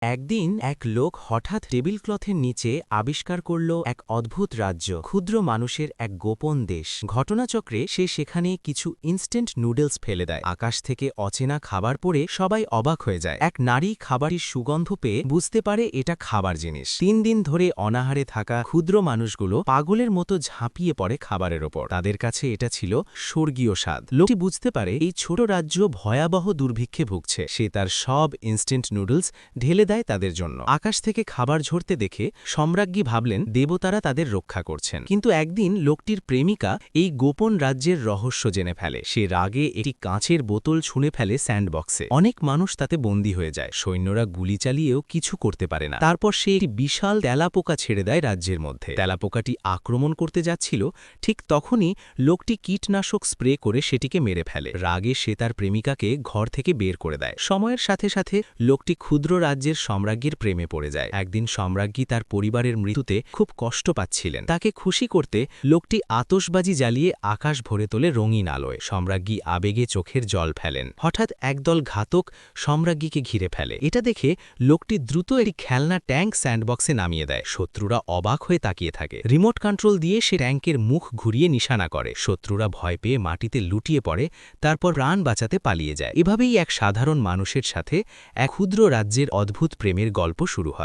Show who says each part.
Speaker 1: একদিন এক লোক হঠাৎ টেবিল ক্লথের নিচে আবিষ্কার করল এক অদ্ভুত রাজ্য, ক্ষুদ্র মানুষের এক গোপন দেশ। ঘটনাচক্রে সে সেখানে কিছু ইনস্ট্যান্ট নুডলস ফেলে দেয়। আকাশ থেকে অচেনা খাবার পড়ে সবাই অবাক হয়ে যায়। এক নারী খাবারের সুগন্ধ পেয়ে বুঝতে পারে এটা খাবার জিনিস। ৩ দিন ধরে অনাহারে থাকা ক্ষুদ্র মানুষগুলো পাগলের মতো ঝাঁপিয়ে পড়ে খাবারের ওপর। তাদের কাছে এটা ছিল স্বর্গীয় স্বাদ। লোকটি বুঝতে পারে এই ছোট রাজ্য ভয়াবহ দুর্ভিক্ষে ভুগছে। সে তার সব ইনস্ট্যান্ট নুডলস ঢেলে দেয় তাদের জন্য। আকাশ থেকে খাবার ঝরতে দেখে সম্রাজ্ঞী ভাবলেন দেবতারা তাদের রক্ষা করছেন। কিন্তু একদিন লোকটির প্রেমিকা এই গোপন রাজ্যের রহস্য জেনে ফেলে। সে রাগে একটি কাঁচের বোতল ছুঁড়ে ফেলে স্যান্ডবক্সে। অনেক মানুষ তাতে বন্দী হয়ে যায়। সৈন্যরা গুলি চালিয়েও কিছু করতে পারে না। তারপর সে একটি বিশাল তেলাপোকা ছেড়ে দেয় রাজ্যের মধ্যে। তেলাপোকাটি আক্রমণ করতে যাচ্ছিল, ঠিক তখনই লোকটি কীটনাশক স্প্রে করে সেটিকে মেরে ফেলে। রাগে সে তার প্রেমিকাকে ঘর থেকে বের করে দেয়। সময়ের সাথে সাথে লোকটি ক্ষুদ্র রাজ্যের সম্রাজ্ঞীর প্রেমে পড়ে যায়। একদিন সম্রাজ্ঞী তার পরিবারের মৃত্যুতে খুব কষ্ট পাচ্ছিলেন। তাকে খুশি করতে লোকটি আতশবাজি জ্বালিয়ে আকাশ ভরে তোলে রঙিন আলোয়। সম্রাজ্ঞী আবেগে চোখের জল ফেলেন। হঠাৎ একদল ঘাতক সম্রাজ্ঞীকে ঘিরে ফেলে। এটা দেখে লোকটি দ্রুত একটি খেলনা ট্যাঙ্ক স্যান্ডবক্সে নামিয়ে দেয়। শত্রুরা অবাক হয়ে তাকিয়ে থাকে। রিমোট কন্ট্রোল দিয়ে সে ট্যাঙ্কের মুখ ঘুরিয়ে নিশানা করে। শত্রুরা ভয় পেয়ে মাটিতে লুটিয়ে পড়ে, তারপর প্রাণ বাঁচাতে পালিয়ে যায়। এভাবেই এক সাধারণ মানুষের সাথে এক ক্ষুদ্র রাজ্যের অদ্ভুত প্রেমের গল্প শুরু হয়।